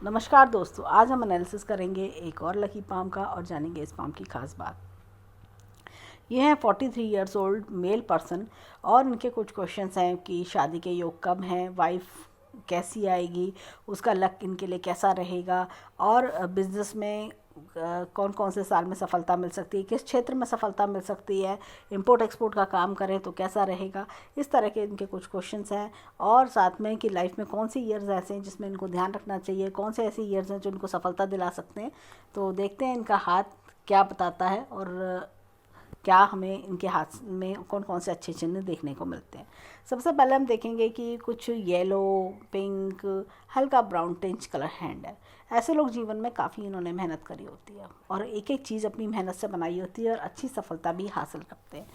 नमस्कार दोस्तों, आज हम एनालिसिस करेंगे एक और लकी पाम का और जानेंगे इस पाम की खास बात। ये हैं 43 ईयर्स ओल्ड मेल पर्सन और इनके कुछ क्वेश्चंस हैं कि शादी के योग कब हैं, वाइफ कैसी आएगी, उसका लक इनके लिए कैसा रहेगा और बिजनेस में कौन कौन से साल में सफलता मिल सकती है, किस क्षेत्र में सफलता मिल सकती है, इंपोर्ट एक्सपोर्ट का काम करें तो कैसा रहेगा। इस तरह के इनके कुछ क्वेश्चंस हैं और साथ में कि लाइफ में कौन सी ईयर्स ऐसे हैं जिसमें इनको ध्यान रखना चाहिए, कौन से ऐसे ईयर्स हैं जो इनको सफलता दिला सकते हैं। तो देखते हैं इनका हाथ क्या बताता है और क्या हमें इनके हाथ में कौन कौन से अच्छे चिन्ह देखने को मिलते हैं। सबसे पहले हम देखेंगे कि कुछ येलो, पिंक, हल्का ब्राउन टिंच कलर हैंड है। ऐसे लोग जीवन में काफ़ी इन्होंने मेहनत करी होती है और एक एक चीज़ अपनी मेहनत से बनाई होती है और अच्छी सफलता भी हासिल करते हैं।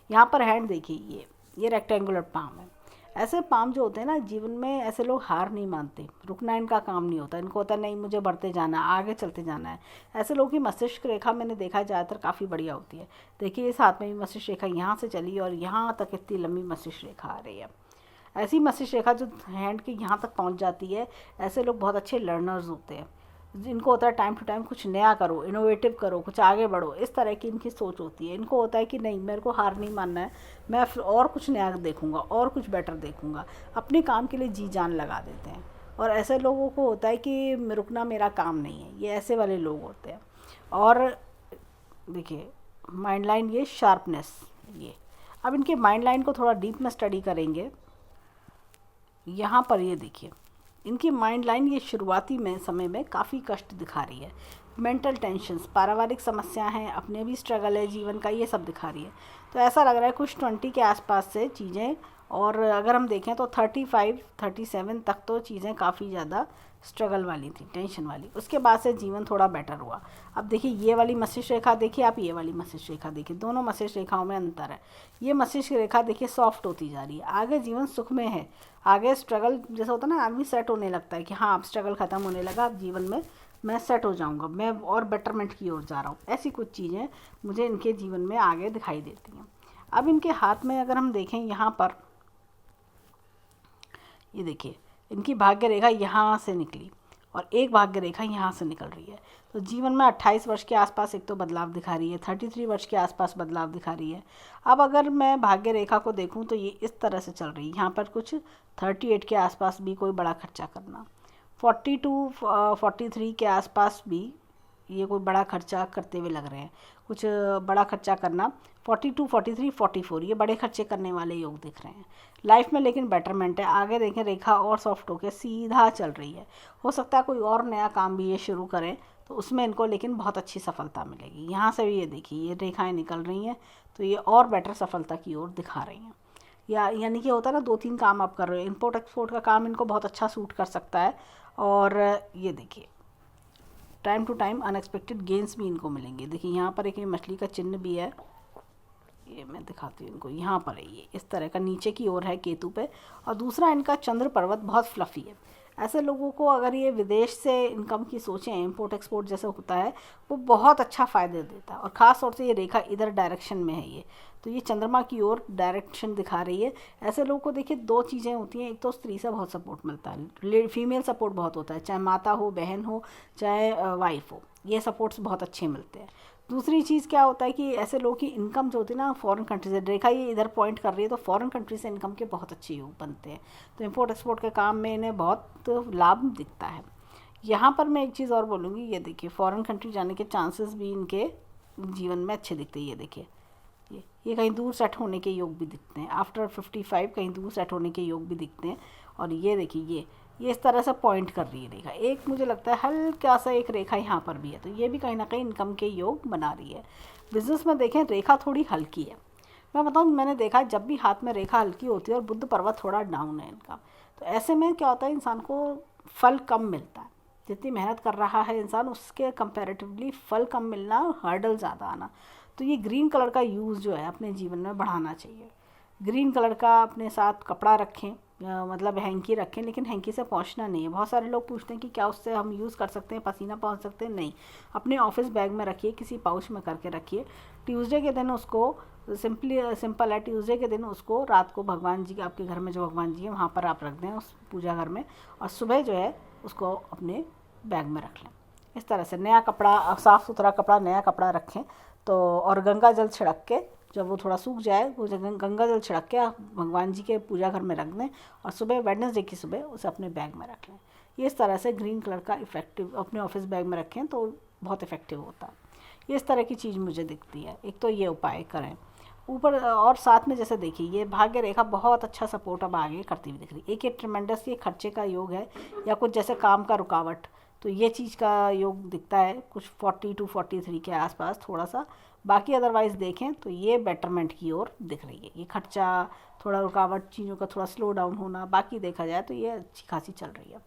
यहाँ पर हैंड देखिए, ये रेक्टेंगुलर पाम है। ऐसे पाम जो होते हैं ना, जीवन में ऐसे लोग हार नहीं मानते, रुकना इनका काम नहीं होता। इनको होता है नहीं, मुझे बढ़ते जाना है, आगे चलते जाना है। ऐसे लोगों की मस्तिष्क रेखा मैंने देखा है ज़्यादातर काफ़ी बढ़िया होती है। देखिए इस हाथ में भी मस्तिष्क रेखा यहाँ से चली और यहाँ तक इतनी लंबी मस्तिष्क रेखा आ रही है। ऐसी मस्तिष्क रेखा जो हैंड के यहाँ तक पहुँच जाती है, ऐसे लोग बहुत अच्छे लर्नर्स होते हैं। इनको होता है टाइम टू टाइम कुछ नया करो, इनोवेटिव करो, कुछ आगे बढ़ो, इस तरह की इनकी सोच होती है। इनको होता है कि नहीं, मेरे को हार नहीं मानना है, मैं और कुछ नया देखूंगा और कुछ बेटर देखूंगा। अपने काम के लिए जी जान लगा देते हैं और ऐसे लोगों को होता है कि रुकना मेरा काम नहीं है। ये ऐसे वाले लोग होते हैं। और देखिए माइंड लाइन, ये शार्पनेस, ये अब इनके माइंड लाइन को थोड़ा डीप में स्टडी करेंगे। यहाँ पर ये देखिए इनकी माइंड लाइन ये शुरुआती में समय में काफ़ी कष्ट दिखा रही है। मेंटल टेंशन्स, पारिवारिक समस्या हैं, अपने भी स्ट्रगल है जीवन का, ये सब दिखा रही है। तो ऐसा लग रहा है कुछ 20 के आसपास से चीज़ें, और अगर हम देखें तो 35 37 तक तो चीज़ें काफ़ी ज़्यादा स्ट्रगल वाली थी, टेंशन वाली। उसके बाद से जीवन थोड़ा बेटर हुआ। अब देखिए ये वाली मस्तिष्क रेखा देखिए, आप ये वाली मस्तिष्क रेखा देखिए, दोनों मस्तिष्क रेखाओं में अंतर है। ये मस्तिष्क रेखा देखिए सॉफ्ट होती जा रही है, आगे जीवन सुख में है। आगे स्ट्रगल जैसा होता है ना, आदमी सेट होने लगता है कि हाँ अब स्ट्रगल ख़त्म होने लगा, अब जीवन में मैं सेट हो जाऊंगा, मैं और बेटरमेंट की ओर जा रहा हूँ। ऐसी कुछ चीज़ें मुझे इनके जीवन में आगे दिखाई देती हैं। अब इनके हाथ में अगर हम देखें, यहाँ पर ये देखिए इनकी भाग्य रेखा यहाँ से निकली और एक भाग्य रेखा यहाँ से निकल रही है। तो जीवन में 28 वर्ष के आसपास एक तो बदलाव दिखा रही है, 33 वर्ष के आसपास बदलाव दिखा रही है। अब अगर मैं भाग्य रेखा को देखूं तो ये इस तरह से चल रही है। यहाँ पर कुछ 38 के आसपास भी कोई बड़ा खर्चा करना, 42 43 के आसपास भी ये कोई बड़ा खर्चा करते हुए लग रहे हैं, कुछ बड़ा खर्चा करना। 42 43 44 ये बड़े खर्चे करने वाले योग दिख रहे हैं लाइफ में, लेकिन बेटरमेंट है। आगे देखें रेखा और सॉफ्ट होकर सीधा चल रही है। हो सकता है कोई और नया काम भी ये शुरू करें तो उसमें इनको लेकिन बहुत अच्छी सफलता मिलेगी। यहाँ से भी ये देखिए ये रेखाएं निकल रही हैं तो ये और बेटर सफलता की ओर दिखा रही हैं। यानी कि होता है ना, 2-3 काम आप कर रहे हो, इंपोर्ट एक्सपोर्ट का काम इनको बहुत अच्छा सूट कर सकता है। और ये देखिए time to time unexpected gains भी इनको मिलेंगे। देखिए यहाँ पर एक मछली का चिन्ह भी है, ये मैं दिखाती हूँ इनको, यहाँ पर है, ये इस तरह का नीचे की ओर है केतु पे। और दूसरा इनका चंद्र पर्वत बहुत फ्लफ़ी है। ऐसे लोगों को अगर ये विदेश से इनकम की सोचें, इंपोर्ट एक्सपोर्ट जैसे होता है, वो बहुत अच्छा फ़ायदा देता है। और ख़ास तौर से ये रेखा इधर डायरेक्शन में है, ये तो ये चंद्रमा की ओर डायरेक्शन दिखा रही है। ऐसे लोगों को देखिए 2 चीज़ें होती हैं, एक तो स्त्री से बहुत सपोर्ट मिलता है, फीमेल सपोर्ट बहुत होता है, चाहे माता हो, बहन हो, चाहे वाइफ हो, ये सपोर्ट्स बहुत अच्छे मिलते हैं। दूसरी चीज़ क्या होता है कि ऐसे लोगों की इनकम जो होती है ना, फॉरेन कंट्री से, रेखा ये इधर पॉइंट कर रही है तो फॉरेन कंट्री से इनकम के बहुत अच्छे योग बनते हैं। तो इंपोर्ट एक्सपोर्ट के काम में इन्हें बहुत लाभ दिखता है। यहाँ पर मैं एक चीज़ और बोलूँगी, ये देखिए फॉरेन कंट्री जाने के चांसेस भी इनके जीवन में अच्छे दिखते हैं। ये देखिए ये कहीं दूर सेट होने के योग भी दिखते हैं, आफ्टर 55 कहीं दूर सेट होने के योग भी दिखते हैं। और ये देखिए ये इस तरह से पॉइंट कर रही है रेखा। एक मुझे लगता है हल्का सा एक रेखा यहाँ पर भी है, तो ये भी कहीं ना कहीं इनकम के योग बना रही है। बिजनेस में देखें रेखा थोड़ी हल्की है। मैं बताऊँ, मैंने देखा जब भी हाथ में रेखा हल्की होती है और बुध पर्वत थोड़ा डाउन है इनका, तो ऐसे में क्या होता है, इंसान को फल कम मिलता है। जितनी मेहनत कर रहा है इंसान, उसके कंपैरेटिवली फल कम मिलना, हर्डल ज़्यादा आना। तो ये ग्रीन कलर का यूज़ जो है अपने जीवन में बढ़ाना चाहिए। ग्रीन कलर का अपने साथ कपड़ा रखें, मतलब हैंकी रखें, लेकिन हैंकी से पहुंचना नहीं है। बहुत सारे लोग पूछते हैं कि क्या उससे हम यूज़ कर सकते हैं, पसीना पहुंच सकते हैं। नहीं, अपने ऑफिस बैग में रखिए, किसी पाउच में करके रखिए। ट्यूसडे के दिन उसको सिंपल है, ट्यूसडे के दिन उसको रात को भगवान जी, आपके घर में जो भगवान जी हैं वहाँ पर आप रख दें उस पूजा घर में, और सुबह जो है उसको अपने बैग में रख लें। इस तरह से नया कपड़ा, साफ़ सुथरा कपड़ा, नया कपड़ा रखें तो, और गंगा जल छिड़क के जब वो थोड़ा सूख जाए वो गंगा जल छिड़क के आप भगवान जी के पूजा घर में रख दें और सुबह वेडनेसडे की सुबह उसे अपने बैग में रख लें। ये इस तरह से ग्रीन कलर का इफ़ेक्टिव अपने ऑफिस बैग में रखें तो बहुत इफ़ेक्टिव होता है। ये इस तरह की चीज़ मुझे दिखती है। एक तो ये उपाय करें। ऊपर और साथ में जैसे देखिए ये भाग्य रेखा बहुत अच्छा सपोर्ट अब आगे करती हुई दिख रही है। एक ये ट्रिमेंडस ये खर्चे का योग है या कुछ जैसे काम का रुकावट, तो ये चीज़ का योग दिखता है कुछ 40 to 43 के आसपास थोड़ा सा। बाकी अदरवाइज़ देखें तो ये बेटरमेंट की ओर दिख रही है। ये खर्चा, थोड़ा रुकावट, चीज़ों का थोड़ा स्लो डाउन होना, बाकी देखा जाए तो ये अच्छी खासी चल रही है।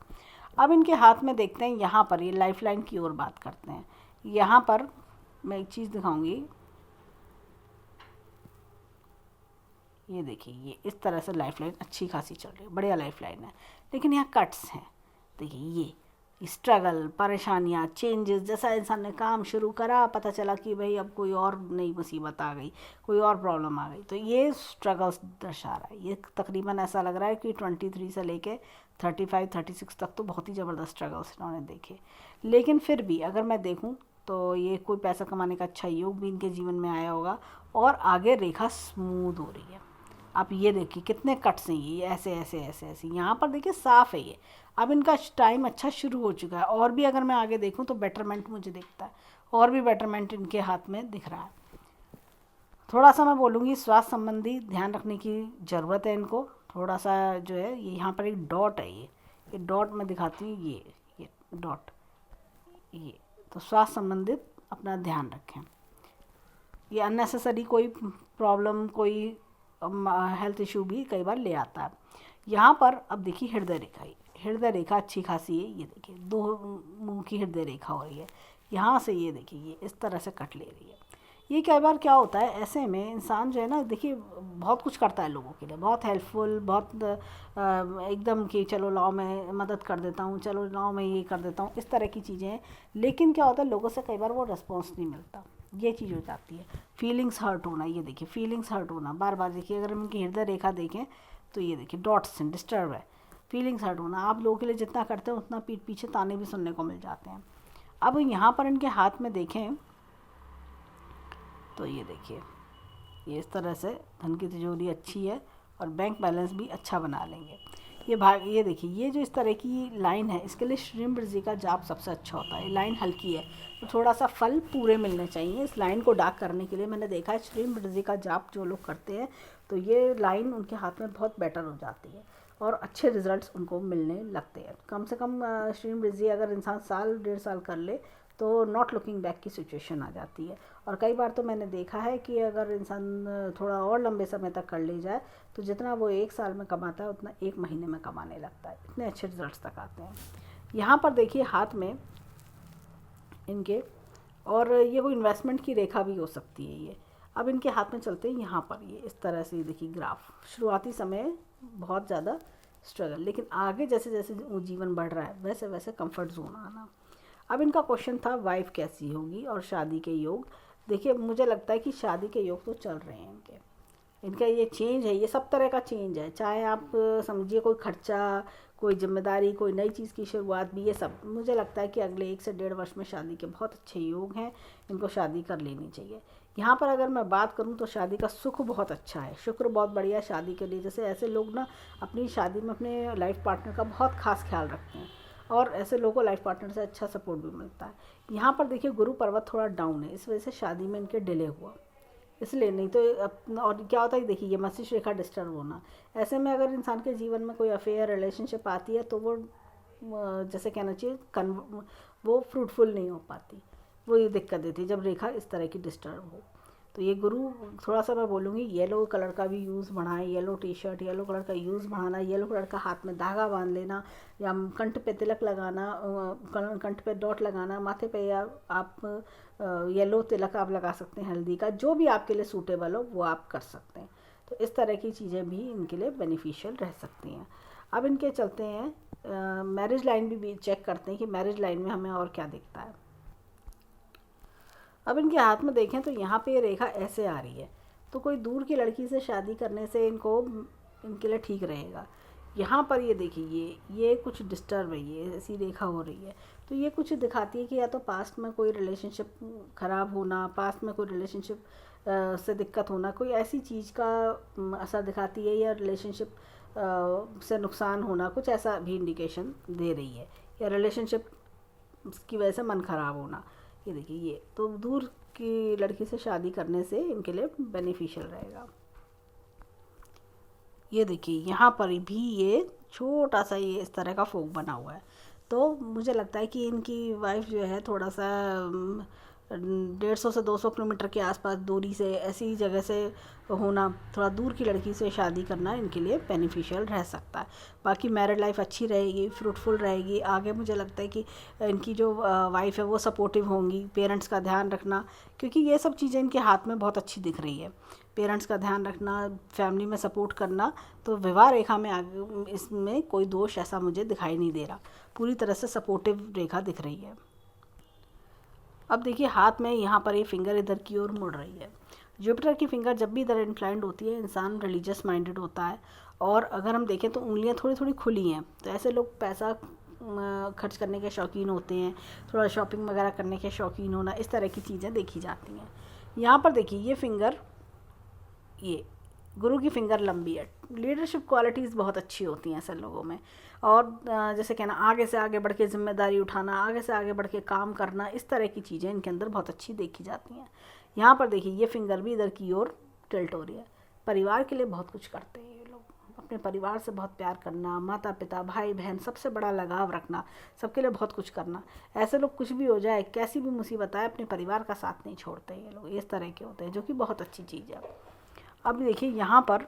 अब इनके हाथ में देखते हैं, यहाँ पर ये लाइफ लाइन की ओर बात करते हैं। यहाँ पर मैं एक चीज़ दिखाऊंगी, ये देखिए ये इस तरह से लाइफ लाइन अच्छी खासी चल रही है, बढ़िया लाइफ लाइन है। लेकिन यहाँ कट्स हैं। देखिए ये स्ट्रगल, परेशानियाँ, चेंजेस, जैसा इंसान ने काम शुरू करा पता चला कि भाई अब कोई और नई मुसीबत आ गई, कोई और प्रॉब्लम आ गई, तो ये स्ट्रगल्स दर्शा रहा है। ये तकरीबन ऐसा लग रहा है कि 23 से लेके 35-36 तक तो बहुत ही ज़बरदस्त स्ट्रगल्स इन्होंने देखे। लेकिन फिर भी अगर मैं देखूं तो ये कोई पैसा कमाने का अच्छा योग भी इनके जीवन में आया होगा और आगे रेखा स्मूथ हो रही है। आप ये देखिए कितने कट्स हैं, ये ऐसे ऐसे ऐसे ऐसे, यहाँ पर देखिए साफ है ये। अब इनका टाइम अच्छा शुरू हो चुका है और भी अगर मैं आगे देखूँ तो बेटरमेंट मुझे दिखता है, और भी बेटरमेंट इनके हाथ में दिख रहा है। थोड़ा सा मैं बोलूँगी स्वास्थ्य संबंधी ध्यान रखने की ज़रूरत है इनको। थोड़ा सा जो है ये यहाँ पर एक डॉट है, ये डॉट मैं दिखाती हूँ, ये डॉट, ये तो स्वास्थ्य संबंधित अपना ध्यान रखें। ये अननेसेसरी कोई प्रॉब्लम, कोई हेल्थ इशू भी कई बार ले आता है। यहाँ पर अब देखिए हृदय रेखा, हृदय रेखा अच्छी खासी है। ये देखिए 2 मुंह की हृदय रेखा हो रही है यहाँ से, ये देखिए ये इस तरह से कट ले रही है। ये कई बार क्या होता है, ऐसे में इंसान जो है ना, देखिए बहुत कुछ करता है लोगों के लिए, बहुत हेल्पफुल, बहुत एकदम कि चलो लाओ मैं मदद कर देता हूँ, चलो लाओ मैं ये कर देता हूँ, इस तरह की चीज़ें हैं। लेकिन क्या होता है लोगों से कई बार वो रिस्पॉन्स नहीं मिलता, ये चीज़ हो जाती है। फीलिंग्स हर्ट होना, ये देखिए फीलिंग्स हर्ट होना बार बार। देखिए अगर हम इनकी हृदय रेखा देखें तो ये देखिए डॉट्स हैं, डिस्टर्ब है, फीलिंग्स हर्ट होना। आप लोगों के लिए जितना करते हैं उतना पीठ पीछे ताने भी सुनने को मिल जाते हैं। अब यहाँ पर इनके हाथ में देखें तो ये देखिए ये इस तरह से धन की तिजोरी अच्छी है और बैंक बैलेंस भी अच्छा बना लेंगे। ये देखिए ये जो इस तरह की लाइन है, इसके लिए श्रीम वृद्धि का जाप सबसे अच्छा होता है। लाइन हल्की है तो थोड़ा सा फल पूरे मिलने चाहिए। इस लाइन को डार्क करने के लिए मैंने देखा है श्रीम वृद्धि का जाप जो लोग करते हैं तो ये लाइन उनके हाथ में बहुत बेटर हो जाती है और अच्छे रिजल्ट्स उनको मिलने लगते हैं। कम से कम श्रीम वृद्धि अगर इंसान साल 1.5 साल कर ले तो नॉट लुकिंग बैक की सिचुएशन आ जाती है। और कई बार तो मैंने देखा है कि अगर इंसान थोड़ा और लंबे समय तक कर ले जाए तो जितना वो 1 साल में कमाता है उतना 1 महीने में कमाने लगता है, इतने अच्छे रिजल्ट्स तक आते हैं। यहाँ पर देखिए हाथ में इनके, और ये कोई इन्वेस्टमेंट की रेखा भी हो सकती है ये। अब इनके हाथ में चलते हैं यहाँ पर, ये इस तरह से देखिए ग्राफ, शुरुआती समय बहुत ज़्यादा स्ट्रगल, लेकिन आगे जैसे जैसे वो जीवन बढ़ रहा है वैसे वैसे कंफर्ट जोन आना। अब इनका क्वेश्चन था वाइफ कैसी होगी और शादी के योग। देखिए मुझे लगता है कि शादी के योग तो चल रहे हैं इनका ये चेंज है, ये सब तरह का चेंज है। चाहे आप समझिए कोई खर्चा, कोई जिम्मेदारी, कोई नई चीज़ की शुरुआत भी, ये सब मुझे लगता है कि अगले 1 से 1.5 वर्ष में शादी के बहुत अच्छे योग हैं, इनको शादी कर लेनी चाहिए। यहाँ पर अगर मैं बात करूँ तो शादी का सुख बहुत अच्छा है, शुक्र बहुत बढ़िया शादी के लिए। जैसे ऐसे लोग ना अपनी शादी में अपने लाइफ पार्टनर का बहुत खास ख्याल रखते हैं और ऐसे लोगों को लाइफ पार्टनर से अच्छा सपोर्ट भी मिलता है। यहाँ पर देखिए गुरु पर्वत थोड़ा डाउन है, इस वजह से शादी में इनके डिले हुआ, इसलिए नहीं तो और क्या होता है देखिए ये मस्तिष्क रेखा डिस्टर्ब होना। ऐसे में अगर इंसान के जीवन में कोई अफेयर रिलेशनशिप आती है तो वो जैसे कहना चाहिए वो फ्रूटफुल नहीं हो पाती, वो ये दिक्कत देती है जब रेखा इस तरह की डिस्टर्ब हो। तो ये गुरु थोड़ा सा मैं बोलूँगी येलो कलर का भी यूज़ बढ़ाएं, yellow T shirt, yellow colour का यूज़ बढ़ाना, येलो कलर का हाथ में धागा बांध लेना या कंठ पे तिलक लगाना, कंठ पे डॉट लगाना, माथे पे या आप येलो तिलक आप लगा सकते हैं हल्दी का, जो भी आपके लिए सूटेबल हो वो आप कर सकते हैं। तो इस तरह की चीज़ें भी इनके लिए बेनिफिशियल रह सकती हैं। अब इनके चलते हैं मैरिज लाइन भी चेक करते हैं कि मैरिज लाइन में हमें और क्या दिखता है। अब इनके हाथ में देखें तो यहाँ पे ये रेखा ऐसे आ रही है, तो कोई दूर की लड़की से शादी करने से इनके लिए ठीक रहेगा। यहाँ पर ये देखिए ये कुछ डिस्टर्ब है, ये ऐसी रेखा हो रही है, तो ये कुछ दिखाती है कि या तो पास्ट में कोई रिलेशनशिप ख़राब होना, पास्ट में कोई रिलेशनशिप से दिक्कत होना, कोई ऐसी चीज़ का असर दिखाती है, या रिलेशनशिप से नुकसान होना, कुछ ऐसा भी इंडिकेशन दे रही है, या रिलेशनशिप की वजह से मन ख़राब होना। ये देखिए ये तो दूर की लड़की से शादी करने से इनके लिए बेनिफिशियल रहेगा। ये देखिए यहाँ पर भी ये छोटा सा ये इस तरह का फोक बना हुआ है, तो मुझे लगता है कि इनकी वाइफ जो है थोड़ा सा 150 से 200 किलोमीटर के आसपास दूरी से ऐसी जगह से होना, थोड़ा दूर की लड़की से शादी करना इनके लिए बेनिफिशियल रह सकता है। बाकी मैरिड लाइफ अच्छी रहेगी, फ्रूटफुल रहेगी। आगे मुझे लगता है कि इनकी जो वाइफ है वो सपोर्टिव होंगी, पेरेंट्स का ध्यान रखना, क्योंकि ये सब चीज़ें इनके हाथ में बहुत अच्छी दिख रही है। पेरेंट्स का ध्यान रखना, फैमिली में सपोर्ट करना, तो विवाह रेखा में आगे इसमें कोई दोष ऐसा मुझे दिखाई नहीं दे रहा, पूरी तरह से सपोर्टिव रेखा दिख रही है। अब देखिए हाथ में यहाँ पर ये फिंगर इधर की ओर मुड़ रही है। जुपिटर की फिंगर जब भी इधर इंक्लाइंड होती है इंसान रिलीजियस माइंडेड होता है, और अगर हम देखें तो उंगलियाँ थोड़ी थोड़ी खुली हैं, तो ऐसे लोग पैसा खर्च करने के शौकीन होते हैं, थोड़ा शॉपिंग वगैरह करने के शौकीन होना, इस तरह की चीज़ें देखी जाती हैं। यहाँ पर देखिए ये फिंगर, ये गुरु की फिंगर लंबी है। लीडरशिप क्वालिटीज़ बहुत अच्छी होती हैं ऐसे लोगों में, और जैसे कहना आगे से आगे बढ़ के जिम्मेदारी उठाना, आगे से आगे बढ़ के काम करना, इस तरह की चीज़ें इनके अंदर बहुत अच्छी देखी जाती हैं। यहाँ पर देखिए ये फिंगर भी इधर की ओर टिल्ट हो रही है। परिवार के लिए बहुत कुछ करते हैं ये लोग, अपने परिवार से बहुत प्यार करना, माता पिता भाई बहन सबसे बड़ा लगाव रखना, सबके लिए बहुत कुछ करना। ऐसे लोग कुछ भी हो जाए, कैसी भी मुसीबत आए, अपने परिवार का साथ नहीं छोड़ते ये लोग, इस तरह के होते हैं, जो कि बहुत अच्छी चीज़ है। अब देखिए यहाँ पर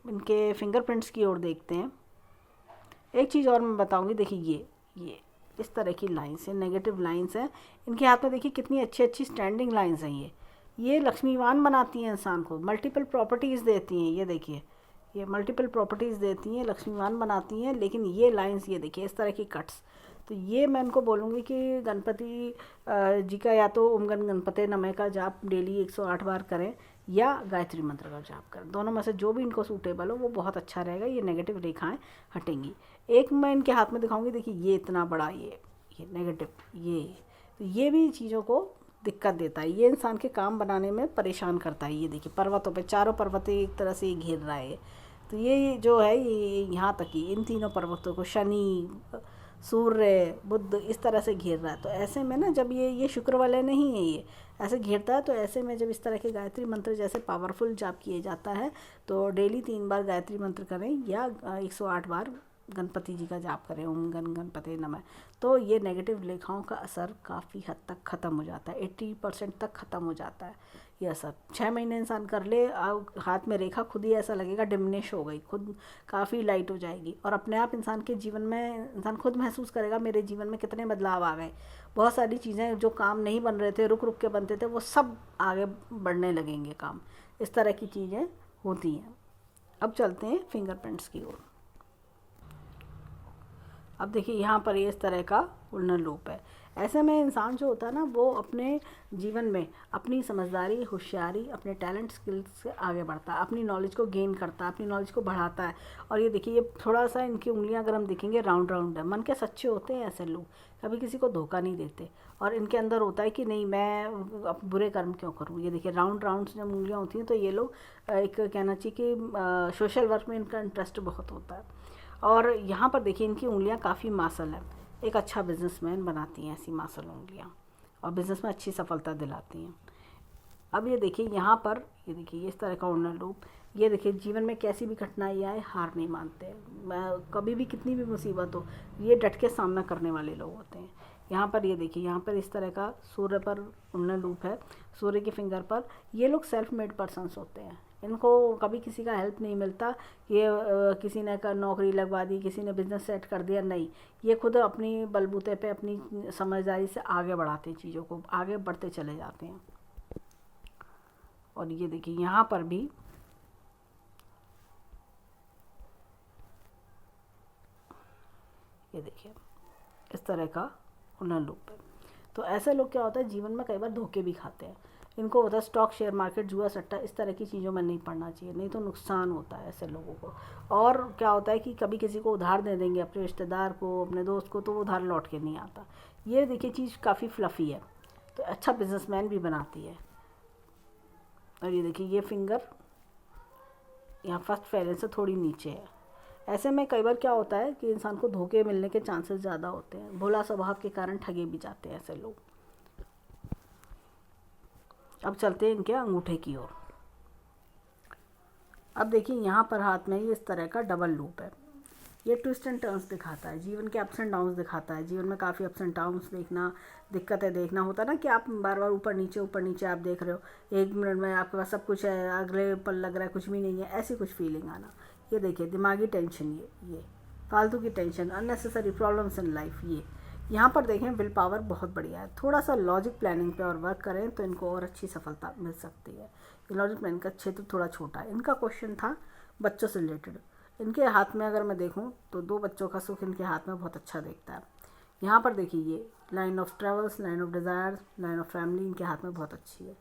इनके फिंगरप्रिंट्स की ओर देखते हैं। एक चीज़ और मैं बताऊंगी, देखिए ये इस तरह की लाइंस हैं, नेगेटिव लाइंस हैं इनके हाथ में। देखिए कितनी अच्छी अच्छी स्टैंडिंग लाइंस हैं, ये लक्ष्मीवान बनाती हैं इंसान को, मल्टीपल प्रॉपर्टीज़ देती हैं। ये देखिए ये मल्टीपल प्रॉपर्टीज़ देती हैं, लक्ष्मीवान बनाती हैं। लेकिन ये लाइंस, ये देखिए इस तरह की कट्स, तो ये मैं इनको बोलूँगी कि गणपति जी का या तो ओम गण गणपते नमः का जाप डेली 108 बार करें, या गायत्री मंत्र का जाप करें। दोनों में से जो भी इनको सूटेबल हो वो बहुत अच्छा रहेगा, ये नेगेटिव रेखाएं हटेंगी। एक मैं इनके हाथ में दिखाऊंगी, देखिए ये इतना बड़ा ये नेगेटिव, तो ये भी चीज़ों को दिक्कत देता है, ये इंसान के काम बनाने में परेशान करता है। ये देखिए पर्वतों पे, चारों पर्वतें एक तरह से घेर रहा है, तो ये जो है ये यहाँ तक ही इन तीनों पर्वतों को शनि, सूर्य, बुध इस तरह से घेर रहा है। तो ऐसे में ना जब ये शुक्र वाले नहीं है, ये ऐसे घेरता है, तो ऐसे में जब इस तरह के गायत्री मंत्र जैसे पावरफुल जाप किए जाता है, तो डेली 3 बार गायत्री मंत्र करें, या 108 बार गणपति जी का जाप करें, ओम गण गणपते नमः, तो ये नेगेटिव रेखाओं का असर काफ़ी हद तक ख़त्म हो जाता है, 80% तक ख़त्म हो जाता है ये असर। 6 महीने इंसान कर ले, हाथ में रेखा खुद ही ऐसा लगेगा डिमिनिश हो गई, खुद काफ़ी लाइट हो जाएगी, और अपने आप इंसान के जीवन में इंसान खुद महसूस करेगा मेरे जीवन में कितने बदलाव आ गए। बहुत सारी चीज़ें जो काम नहीं बन रहे थे, रुक रुक के बनते थे, वो सब आगे बढ़ने लगेंगे काम, इस तरह की चीज़ें होती हैं। अब चलते हैं फिंगरप्रिंट्स की ओर। अब देखिए यहाँ पर ये इस तरह का उल्लन लूप है। ऐसे में इंसान जो होता है ना, वो अपने जीवन में अपनी समझदारी, होशियारी, अपने टैलेंट, स्किल्स से आगे बढ़ता है, अपनी नॉलेज को गेन करता है, अपनी नॉलेज को बढ़ाता है। और ये देखिए ये थोड़ा सा इनकी उंगलियां अगर हम देखेंगे राउंड राउंड है, मन के सच्चे होते हैं ऐसे लोग, कभी किसी को धोखा नहीं देते, और इनके अंदर होता है कि नहीं मैं अब बुरे कर्म क्यों करूँ। ये देखिए राउंड राउंड जब उंगलियाँ होती हैं, तो ये लोग एक कहना चाहिए कि सोशल वर्क में इनका इंटरेस्ट बहुत होता है। और यहाँ पर देखिए इनकी उंगलियाँ काफ़ी मासल है, एक अच्छा बिजनेसमैन बनाती हैं ऐसी मासल उंगलियाँ, और बिज़नेस में अच्छी सफलता दिलाती हैं। अब ये देखिए यहाँ पर, ये देखिए इस तरह का उड़ना लूप, ये देखिए जीवन में कैसी भी कठिनाई आए हार नहीं मानते, कभी भी कितनी भी मुसीबत हो ये डट के सामना करने वाले लोग होते हैं। यहाँ पर ये देखिए यहाँ पर इस तरह का सूर्य पर उड़ना लूप है, सूर्य की फिंगर पर। ये लोग सेल्फ मेड पर्सन्स होते हैं, इनको कभी किसी का हेल्प नहीं मिलता, ये किसी ने नौकरी लगवा दी, किसी ने बिज़नेस सेट कर दिया, नहीं, ये खुद अपनी बलबूते पे अपनी समझदारी से आगे बढ़ाते हैं, चीज़ों को आगे बढ़ते चले जाते हैं। और ये देखिए यहाँ पर भी ये देखिए इस तरह का उन्नत लूप है। तो ऐसे लोग क्या होता है जीवन में कई बार धोखे भी खाते हैं, इनको होता है स्टॉक, शेयर मार्केट, जुआ सट्टा, इस तरह की चीज़ों में नहीं पड़ना चाहिए, नहीं तो नुकसान होता है ऐसे लोगों को। और क्या होता है कि कभी किसी को उधार दे देंगे, अपने रिश्तेदार को, अपने दोस्त को, तो वो उधार लौट के नहीं आता। ये देखिए चीज़ काफ़ी फ्लफ़ी है, तो अच्छा बिजनेसमैन भी बनाती है। और ये देखिए ये फिंगर यहाँ फर्स्ट फेरे से थोड़ी नीचे है। ऐसे में कई बार क्या होता है कि इंसान को धोखे मिलने के चांसेस ज़्यादा होते हैं, भोला स्वभाव के कारण ठगे भी जाते हैं ऐसे लोग। अब चलते हैं इनके अंगूठे की ओर। अब देखिए यहाँ पर हाथ में ये इस तरह का डबल लूप है। ये ट्विस्ट एंड टर्न्स दिखाता है, जीवन के अप्स एंड डाउन्स दिखाता है। जीवन में काफ़ी अप्स एंड डाउन्स देखना, दिक्कतें देखना होता है ना, कि आप बार बार ऊपर नीचे आप देख रहे हो, एक मिनट में आपके पास सब कुछ है, अगले पल लग रहा है कुछ भी नहीं है, ऐसी कुछ फीलिंग आना। ये देखिए दिमागी टेंशन, ये फालतू की tension, unnecessary problems in life. ये यहाँ पर देखें विल पावर बहुत बढ़िया है। थोड़ा सा लॉजिक प्लानिंग पे और वर्क करें तो इनको और अच्छी सफलता मिल सकती है। ये लॉजिक प्लानिंग का क्षेत्र थोड़ा छोटा है। इनका क्वेश्चन था बच्चों से रिलेटेड। इनके हाथ में अगर मैं देखूं तो 2 बच्चों का सुख इनके हाथ में बहुत अच्छा दिखता है। यहाँ पर देखिए ये line of travels, line of desires, line of family इनके हाथ में बहुत अच्छी है।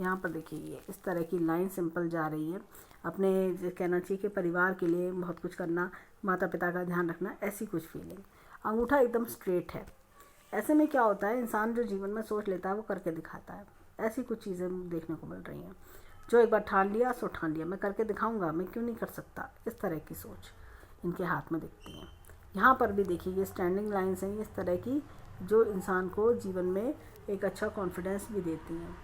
यहाँ पर देखिए ये इस तरह की लाइन सिंपल जा रही है। अपने कहना चाहिए कि परिवार के लिए बहुत कुछ करना, माता पिता का ध्यान रखना, ऐसी कुछ फीलिंग। अंगूठा एकदम स्ट्रेट है। ऐसे में क्या होता है, इंसान जो जीवन में सोच लेता है वो करके दिखाता है। ऐसी कुछ चीज़ें देखने को मिल रही हैं। जो एक बार ठान लिया सो ठान लिया, मैं करके दिखाऊंगा, मैं क्यों नहीं कर सकता, इस तरह की सोच इनके हाथ में दिखती है। यहाँ पर भी देखिए ये स्टैंडिंग लाइन्स हैं इस तरह की, जो इंसान को जीवन में एक अच्छा कॉन्फिडेंस भी देती हैं,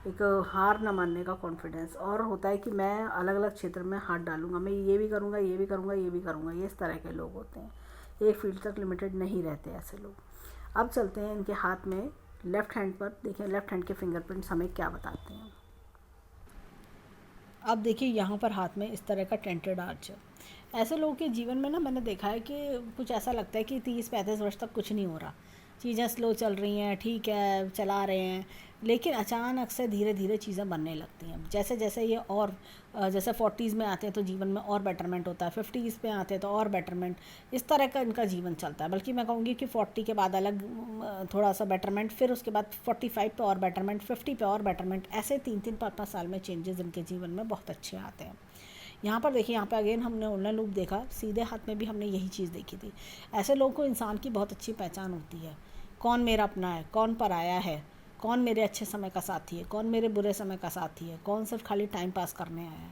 एक हार न मानने का कॉन्फिडेंस। और होता है कि मैं अलग अलग क्षेत्र में हाथ डालूंगा, मैं ये भी करूँगा, ये भी करूँगा, ये भी करूँगा, ये इस तरह के लोग होते हैं। एक फील्ड तक लिमिटेड नहीं रहते ऐसे लोग। अब चलते हैं इनके हाथ में लेफ़्ट हैंड पर। देखिए लेफ़्ट हैंड के फिंगरप्रिंट्स हमें क्या बताते हैं। अब देखिए यहाँ पर हाथ में इस तरह का टेंटेड आर्च है। ऐसे लोगों के जीवन में ना मैंने देखा है कि कुछ ऐसा लगता है कि 30-35 वर्ष तक कुछ नहीं हो रहा, चीज़ें स्लो चल रही हैं, ठीक है चला रहे हैं, लेकिन अचानक से धीरे धीरे चीज़ें बनने लगती हैं। जैसे जैसे ये और जैसे 40s में आते हैं तो जीवन में और बेटरमेंट होता है, 50s पे आते हैं तो और बेटरमेंट, इस तरह का इनका जीवन चलता है। बल्कि मैं कहूँगी कि 40 के बाद अलग थोड़ा सा बेटरमेंट, फिर उसके बाद 45 पे और बेटरमेंट, 50 पे और बेटरमेंट, ऐसे 3-3 5-5 साल में चेंजेस इनके जीवन में बहुत अच्छे आते हैं। यहाँ पर देखिए, यहाँ पे अगेन हमने उल्टा लूप देखा, सीधे हाथ में भी हमने यही चीज़ देखी थी। ऐसे लोगों को इंसान की बहुत अच्छी पहचान होती है, कौन मेरा अपना है, कौन पराया है, कौन मेरे अच्छे समय का साथी है, कौन मेरे बुरे समय का साथी है, कौन सिर्फ खाली टाइम पास करने आया है,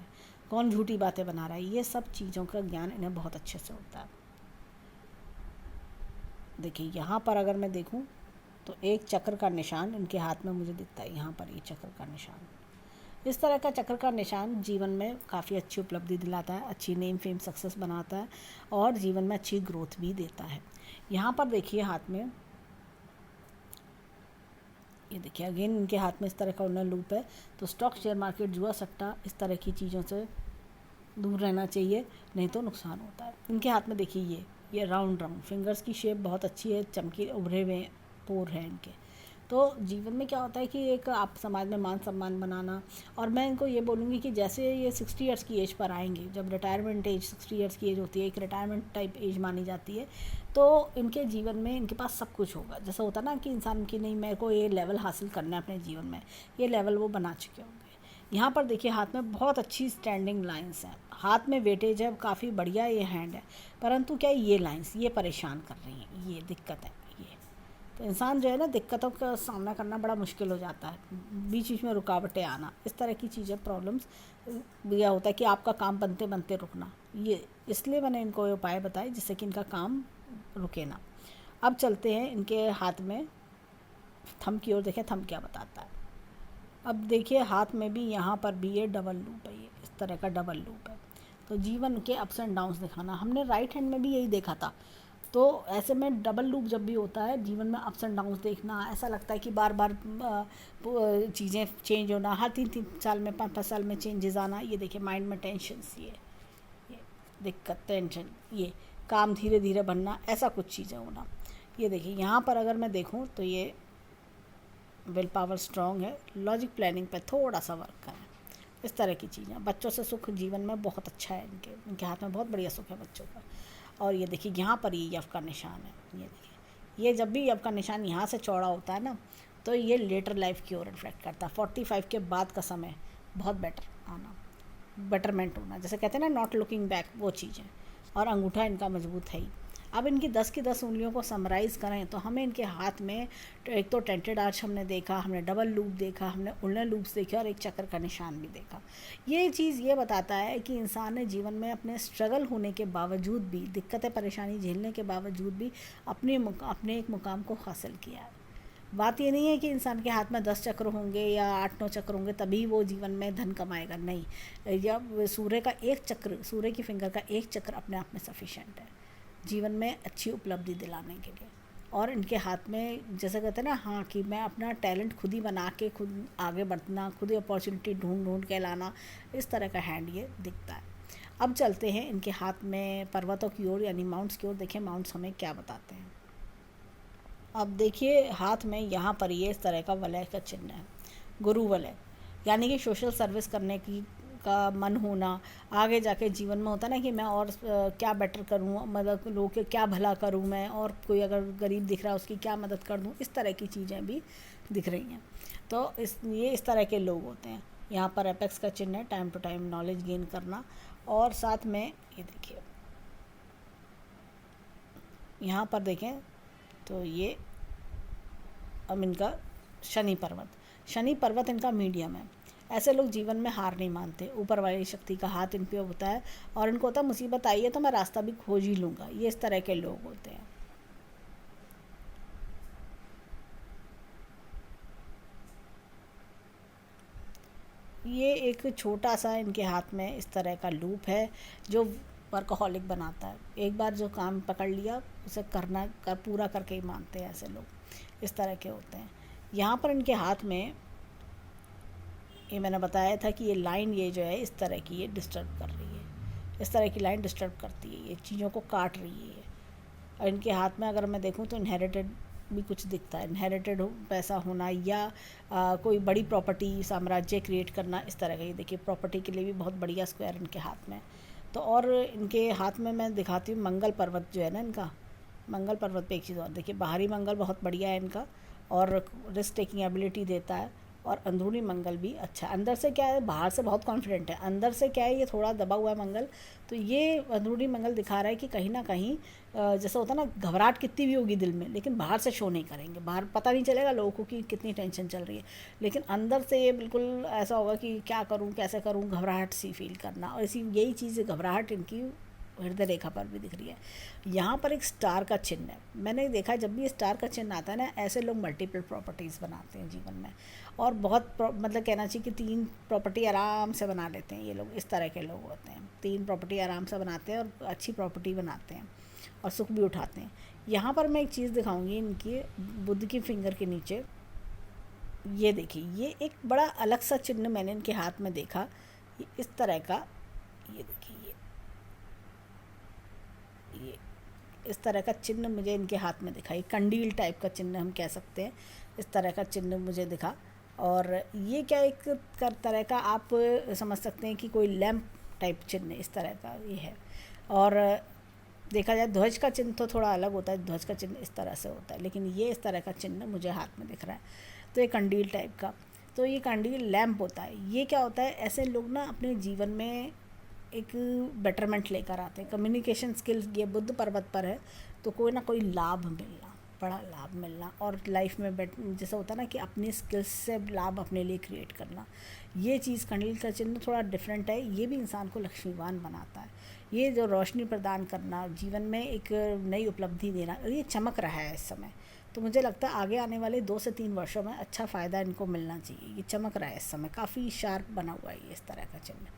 कौन झूठी बातें बना रहा है। ये सब चीज़ों का ज्ञान इन्हें बहुत अच्छे से होता है। देखिए यहाँ पर अगर मैं देखूँ तो एक चक्र का निशान इनके हाथ में मुझे दिखता है। यहाँ पर ये चक्र का निशान, इस तरह का चक्र का निशान जीवन में काफ़ी अच्छी उपलब्धि दिलाता है, अच्छी नेम फेम सक्सेस बनाता है और जीवन में अच्छी ग्रोथ भी देता है। यहाँ पर देखिए हाथ में, ये देखिए अगेन इनके हाथ में इस तरह का उन्नत लूप है। तो स्टॉक, शेयर मार्केट, जुआ सट्टा, इस तरह की चीज़ों से दूर रहना चाहिए, नहीं तो नुकसान होता है। इनके हाथ में देखिए ये राउंड फिंगर्स की शेप बहुत अच्छी है, चमकी उभरे हुए पोर हैं इनके। तो जीवन में क्या होता है कि एक आप समाज में मान सम्मान बनाना। और मैं इनको ये बोलूँगी कि जैसे ये 60 ईयर्स की एज पर आएंगे, जब रिटायरमेंट एज 60 ईयर्स की एज होती है, एक रिटायरमेंट टाइप एज मानी जाती है, तो इनके जीवन में इनके पास सब कुछ होगा। जैसा होता ना कि इंसान की नहीं, मेरे को ये लेवल हासिल करना है अपने जीवन में, ये लेवल वो बना चुके होंगे। यहाँ पर देखिए हाथ में बहुत अच्छी स्टैंडिंग लाइंस हैं, हाथ में वेटेज है, काफ़ी बढ़िया ये हैंड है, परंतु क्या ये लाइंस ये परेशान कर रही हैं, ये दिक्कत है। तो इंसान जो है ना, दिक्कतों का सामना करना बड़ा मुश्किल हो जाता है, बीच बीच में रुकावटें आना, इस तरह की चीज़ें प्रॉब्लम्स। यह होता है कि आपका काम बनते बनते रुकना, ये इसलिए मैंने इनको ये उपाय बताए जिससे कि इनका काम रुके ना। अब चलते हैं इनके हाथ में थंब की ओर, देखें थंब क्या बताता है। अब देखिए हाथ में भी यहाँ पर भी ये डबल लूप है, ये इस तरह का डबल लूप है। तो जीवन के अप्स एंड डाउन्स दिखाना, हमने राइट हैंड में भी यही देखा था। तो ऐसे में डबल लूप जब भी होता है जीवन में, अप्स एंड डाउन्स देखना, ऐसा लगता है कि बार बार चीज़ें चेंज होना, हर 3-3 साल में 5-5 साल में चेंजेस आना। ये देखिए माइंड में टेंशन्स, ये दिक्कत, टेंशन, ये काम धीरे धीरे बनना, ऐसा कुछ चीज़ें होना। ये देखिए यहाँ पर अगर मैं देखूँ तो ये विल पावर स्ट्रॉन्ग है, लॉजिक प्लानिंग पे थोड़ा सा वर्क करें, इस तरह की चीज़ें। बच्चों से सुख जीवन में बहुत अच्छा है, इनके हाथ में बहुत बढ़िया सुख है बच्चों का। और ये देखिए यहाँ पर ये यफ का निशान है, ये देखिए, ये जब भी यफ का निशान यहाँ से चौड़ा होता है ना, तो ये लेटर लाइफ की ओर रिफ्लेक्ट करता है। 45 के बाद का समय बहुत बेटर आना, बेटरमेंट होना, जैसे कहते हैं ना नॉट लुकिंग बैक, वो चीज़ें। और अंगूठा इनका मजबूत है ही। अब इनकी 10 की 10 उंगलियों को समराइज़ करें तो हमें इनके हाथ में एक तो टेंटेड आर्च हमने देखा, हमने डबल लूप देखा, हमने उल्लर लूप्स देखे और एक चक्र का निशान भी देखा। ये चीज़ ये बताता है कि इंसान ने जीवन में अपने स्ट्रगल होने के बावजूद भी, दिक्कतें परेशानी झेलने के बावजूद भी अपने एक मुकाम को हासिल किया है। बात ये नहीं है कि इंसान के हाथ में 10 चक्र होंगे या 8-9 चक्र होंगे तभी वो जीवन में धन कमाएगा, नहीं। या सूर्य का एक चक्र, सूर्य की फिंगर का एक चक्र अपने आप में सफिशेंट है जीवन में अच्छी उपलब्धि दिलाने के लिए। और इनके हाथ में जैसे कहते हैं ना, हाँ, कि मैं अपना टैलेंट खुद ही बना के खुद आगे बढ़ना, खुद ही अपॉर्चुनिटी ढूंढ ढूंढ के लाना, इस तरह का हैंड ये दिखता है। अब चलते हैं इनके हाथ में पर्वतों की ओर यानी माउंट्स की ओर। देखें माउंट्स हमें क्या बताते हैं। अब देखिए हाथ में यहाँ पर ये इस तरह का वलय का चिन्ह है, गुरु वलय, यानी कि सोशल सर्विस करने की का मन होना, आगे जाके जीवन में होता है ना कि मैं और क्या बेटर करूँ, मतलब लोगों के क्या भला करूँ मैं, और कोई अगर गरीब दिख रहा है उसकी क्या मदद कर दूँ, इस तरह की चीज़ें भी दिख रही हैं। तो ये इस तरह के लोग होते हैं। यहाँ पर एपेक्स का चिन्ह है, time to time knowledge gain करना। और साथ में ये देखिए यहाँ पर देखें तो ये अब इनका शनि पर्वत इनका मीडियम है। ऐसे लोग जीवन में हार नहीं मानते, ऊपर वाली शक्ति का हाथ इन पे होता है और इनको होता है मुसीबत आई है तो मैं रास्ता भी खोज ही लूँगा। ये इस तरह के लोग होते हैं। ये एक छोटा सा इनके हाथ में इस तरह का लूप है जो वर्कहॉलिक बनाता है। एक बार जो काम पकड़ लिया उसे पूरा करके ही मानते हैं ऐसे लोग, इस तरह के होते हैं। यहाँ पर इनके हाथ में ये मैंने बताया था कि ये लाइन ये जो है इस तरह की ये डिस्टर्ब कर रही है, इस तरह की लाइन डिस्टर्ब करती है, ये चीज़ों को काट रही है। और इनके हाथ में अगर मैं देखूँ तो इनहेरिटेड भी कुछ दिखता है, इनहेरिटेड पैसा होना या कोई बड़ी प्रॉपर्टी, साम्राज्य क्रिएट करना, इस तरह का। ये देखिए प्रॉपर्टी के लिए भी बहुत बढ़िया स्क्वायर इनके हाथ में। तो और इनके हाथ में मैं दिखाती हूँ मंगल पर्वत जो है ना इनका, मंगल पर्वत पे एक चीज़ और देखिए, बाहरी मंगल बहुत बढ़िया है इनका और रिस्क टेकिंग एबिलिटी देता है, और अंदरूनी मंगल भी अच्छा है। अंदर से क्या है, बाहर से बहुत कॉन्फिडेंट है, अंदर से क्या है ये थोड़ा दबा हुआ है मंगल। तो ये अंदरूनी मंगल दिखा रहा है कि कहीं ना कहीं जैसा होता है ना, घबराहट कितनी भी होगी दिल में लेकिन बाहर से शो नहीं करेंगे, बाहर पता नहीं चलेगा लोगों को कि कितनी टेंशन चल रही है, लेकिन अंदर से ये बिल्कुल ऐसा होगा कि क्या करूँ कैसे करूँ, घबराहट सी फील करना। और इसी यही चीज़ घबराहट इनकी हृदय रेखा पर भी दिख रही है। यहाँ पर एक स्टार का चिन्ह है, मैंने देखा जब भी स्टार का चिन्ह आता है ना, ऐसे लोग मल्टीपल प्रॉपर्टीज़ बनाते हैं जीवन में, और बहुत मतलब कहना चाहिए कि 3 प्रॉपर्टी आराम से बना लेते हैं ये लोग। इस तरह के लोग होते हैं, 3 प्रॉपर्टी आराम से बनाते हैं और अच्छी प्रॉपर्टी बनाते हैं और सुख भी उठाते हैं। यहाँ पर मैं एक चीज़ दिखाऊंगी इनकी बुद्ध की फिंगर के नीचे, ये देखिए ये एक बड़ा अलग सा चिन्ह मैंने इनके हाथ में देखा, इस तरह का। ये देखिए ये इस तरह का चिन्ह मुझे इनके हाथ में दिखा, ये कंडील टाइप का चिन्ह हम कह सकते हैं, इस तरह का चिन्ह मुझे दिखा। और ये क्या एक तरह का आप समझ सकते हैं कि कोई लैंप टाइप चिन्ह इस तरह का ये है। और देखा जाए ध्वज का चिन्ह तो थोड़ा अलग होता है, ध्वज का चिन्ह इस तरह से होता है, लेकिन ये इस तरह का चिन्ह मुझे हाथ में दिख रहा है। तो ये कंडील टाइप का, तो ये कंडील लैंप होता है। ये क्या होता है, ऐसे लोग ना अपने जीवन में एक बेटरमेंट लेकर आते हैं। कम्युनिकेशन स्किल्स ये बुद्ध पर्वत पर है, तो कोई ना कोई लाभ मिलना, बड़ा लाभ मिलना, और लाइफ में जैसा होता है ना कि अपनी स्किल्स से लाभ अपने लिए क्रिएट करना, ये चीज़ कंडील का चिन्ह थोड़ा डिफरेंट है। ये भी इंसान को लक्ष्मीवान बनाता है, ये जो रोशनी प्रदान करना, जीवन में एक नई उपलब्धि देना, ये चमक रहा है इस समय। तो मुझे लगता है आगे आने वाले 2 से 3 वर्षों में अच्छा फ़ायदा इनको मिलना चाहिए। ये चमक रहा है इस समय, काफ़ी शार्प बना हुआ है ये इस तरह का चिन्ह।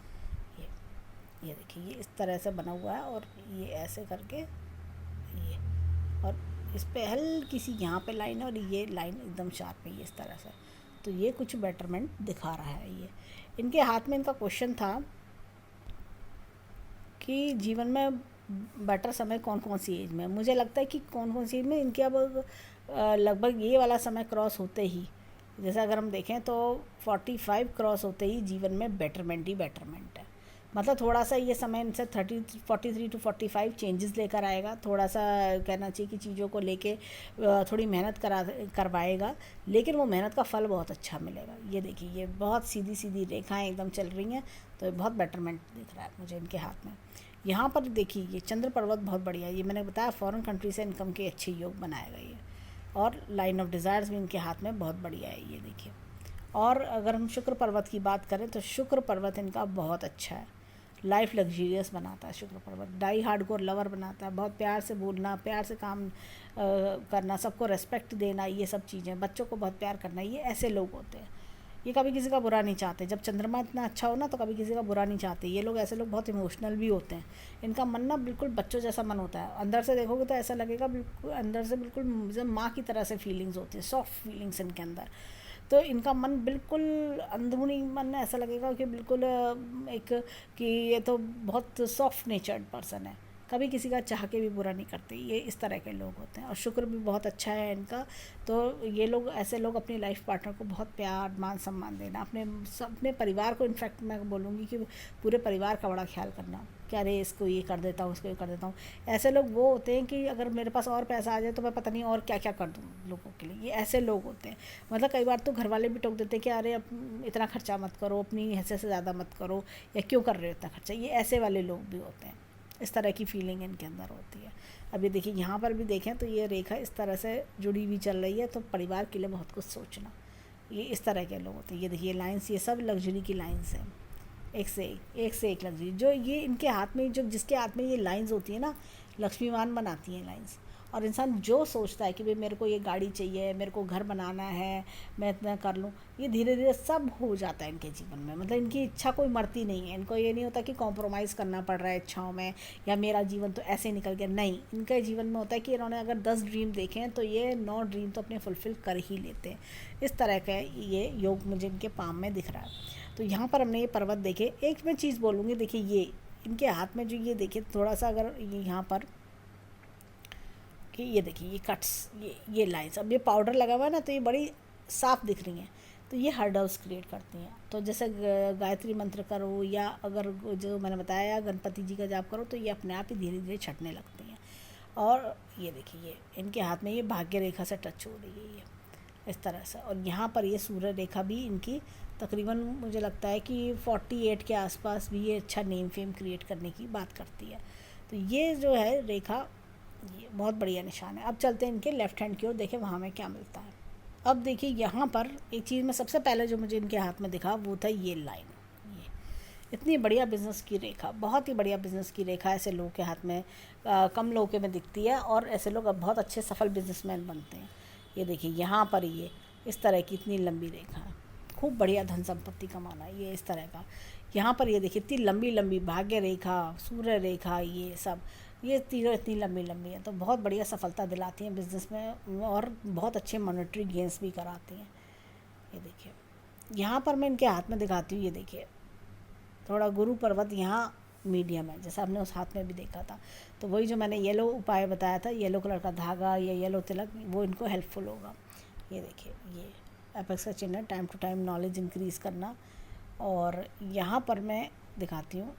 ये देखिए ये इस तरह से बना हुआ है और ये ऐसे करके ये, और इस पे हल्की सी यहाँ पे लाइन है और ये लाइन एकदम शार्प है ये इस तरह से। तो ये कुछ बेटरमेंट दिखा रहा है। ये इनके हाथ में इनका क्वेश्चन था कि जीवन में बेटर समय कौन कौन सी एज में। मुझे लगता है कि कौन कौन सी एज में इनके अब लगभग ये वाला समय क्रॉस होते ही, जैसे अगर हम देखें तो 45 क्रॉस होते ही जीवन में बेटरमेंट ही बेटरमेंट है। मतलब थोड़ा सा ये समय इनसे 43 to 45 चेंजेस लेकर आएगा। थोड़ा सा कहना चाहिए कि चीज़ों को लेके थोड़ी मेहनत करवाएगा, लेकिन वो मेहनत का फल बहुत अच्छा मिलेगा। ये देखिए, ये बहुत सीधी सीधी रेखाएं एकदम चल रही हैं, तो बहुत बेटरमेंट दिख रहा है मुझे इनके हाथ में। यहाँ पर देखिए, ये चंद्र पर्वत बहुत बढ़िया है। ये मैंने बताया फॉरेन कंट्री से इनकम के अच्छे योग बनाएगा ये। और लाइन ऑफ डिज़ायर्स भी इनके हाथ में बहुत बढ़िया है, ये देखिए। और अगर हम शुक्र पर्वत की बात करें तो शुक्र पर्वत इनका बहुत अच्छा है। लाइफ लग्जीरियस बनाता है शुक्र पर्वत, डाई हार्डकोर लवर बनाता है। बहुत प्यार से बोलना, प्यार से काम करना, सबको रेस्पेक्ट देना, ये सब चीज़ें, बच्चों को बहुत प्यार करना, ये ऐसे लोग होते हैं। ये कभी किसी का बुरा नहीं चाहते। जब चंद्रमा इतना अच्छा हो ना तो कभी किसी का बुरा नहीं चाहते। ये लोग, ऐसे लोग बहुत इमोशनल भी होते हैं। इनका मन ना बिल्कुल बच्चों जैसा मन होता है। अंदर से देखोगे तो ऐसा लगेगा बिल्कुल अंदर से बिल्कुल जब माँ की तरह से फीलिंग्स होती है, सॉफ्ट फीलिंग्स इनके अंदर। तो इनका मन बिल्कुल अंदरूनी मन ऐसा लगेगा कि बिल्कुल एक कि ये तो बहुत सॉफ्ट नेचर्ड पर्सन है, कभी किसी का चाह के भी बुरा नहीं करते। ये इस तरह के लोग होते हैं। और शुक्र भी बहुत अच्छा है इनका। तो ये लोग, ऐसे लोग अपनी लाइफ पार्टनर को बहुत प्यार, मान सम्मान देना, अपने परिवार को, इनफैक्ट मैं बोलूँगी कि पूरे परिवार का बड़ा ख्याल करना कि अरे इसको ये कर देता हूँ, इसको ये कर देता हूँ। ऐसे लोग वो होते हैं कि अगर मेरे पास और पैसा आ जाए तो मैं पता नहीं और क्या क्या कर दूँ लोगों के लिए। ये ऐसे लोग होते हैं। मतलब कई बार तो घर वाले भी टोक देते हैं कि अरे अब इतना खर्चा मत करो, अपनी हैसियत से ज़्यादा मत करो, या क्यों कर रहे हो इतना खर्चा। ये ऐसे वाले लोग भी होते हैं। इस तरह की फीलिंग इनके अंदर होती है। अभी देखिए, यहाँ पर भी देखें तो ये रेखा इस तरह से जुड़ी हुई चल रही है, तो परिवार के लिए बहुत कुछ सोचना, ये इस तरह के लोग होते हैं। ये देखिए लाइन्स, ये सब लग्जरी की लाइन्स हैं, एक से एक लग्जरी। जो ये इनके हाथ में, जो जिसके हाथ में ये लाइंस होती है ना, लक्ष्मीवान बनाती हैं लाइंस। और इंसान जो सोचता है कि भाई मेरे को ये गाड़ी चाहिए, मेरे को घर बनाना है, मैं इतना कर लूँ, ये धीरे धीरे सब हो जाता है इनके जीवन में। मतलब इनकी इच्छा कोई मरती नहीं है। इनको ये नहीं होता कि कॉम्प्रोमाइज़ करना पड़ रहा है इच्छाओं में, या मेरा जीवन तो ऐसे निकल गया। नहीं, इनके जीवन में होता है कि इन्होंने अगर 10 ड्रीम देखे हैं तो ये 9 ड्रीम तो अपने फुलफ़िल कर ही लेते हैं। इस तरह का ये योग मुझे इनके पाम में दिख रहा है। तो यहाँ पर हमने ये पर्वत देखे। एक मैं चीज़ बोलूँगी, देखिए ये इनके हाथ में जो ये देखिए, थोड़ा सा अगर ये यहाँ पर कि ये देखिए, ये कट्स, ये लाइंस, अब ये पाउडर लगा हुआ है ना, तो ये बड़ी साफ दिख रही हैं। तो ये हर्डल्स क्रिएट करती हैं। तो जैसे गायत्री मंत्र करो, या अगर जो मैंने बताया गणपति जी का जाप करो, तो ये अपने आप ही धीरे धीरे छटने लगती हैं। और ये देखिए, ये इनके हाथ में ये भाग्य रेखा से टच हो रही है, ये इस तरह से। और यहाँ पर ये सूर्य रेखा भी इनकी तकरीबन मुझे लगता है कि 48 के आसपास भी ये अच्छा नेम फेम क्रिएट करने की बात करती है। तो ये जो है रेखा, ये बहुत बढ़िया निशान है। अब चलते हैं इनके लेफ्ट हैंड की ओर, देखें वहाँ में क्या मिलता है। अब देखिए, यहाँ पर एक चीज़ में सबसे पहले जो मुझे इनके हाथ में दिखा वो था ये लाइन। ये इतनी बढ़िया बिजनेस की रेखा, बहुत ही बढ़िया बिजनेस की रेखा ऐसे लोगों के हाथ में कम लोगों के में दिखती है, और ऐसे लोग अब बहुत अच्छे सफल बिजनेसमैन बनते हैं। ये देखिए, यहाँ पर ये इस तरह की इतनी लंबी रेखा है, खूब बढ़िया धन संपत्ति कमाना, ये इस तरह का। यहाँ पर ये देखिए, इतनी लंबी लंबी भाग्य रेखा, सूर्य रेखा, ये सब, ये तीनों इतनी लंबी लंबी हैं, तो बहुत बढ़िया सफलता दिलाती हैं बिज़नेस में, और बहुत अच्छे मॉनेटरी गेंस भी कराती हैं। ये देखिए, यहाँ पर मैं इनके हाथ में दिखाती हूँ। ये देखिए, थोड़ा गुरु पर्वत यहाँ मीडियम है, जैसा आपने उस हाथ में भी देखा था। तो वही जो मैंने येलो उपाय बताया था, येलो कलर का धागा या येलो तिलक, वो इनको हेल्पफुल होगा। ये देखिए, ये एपेक्स का चिन्ह है, time to time knowledge increase करना। और यहाँ पर मैं दिखाती हूँ,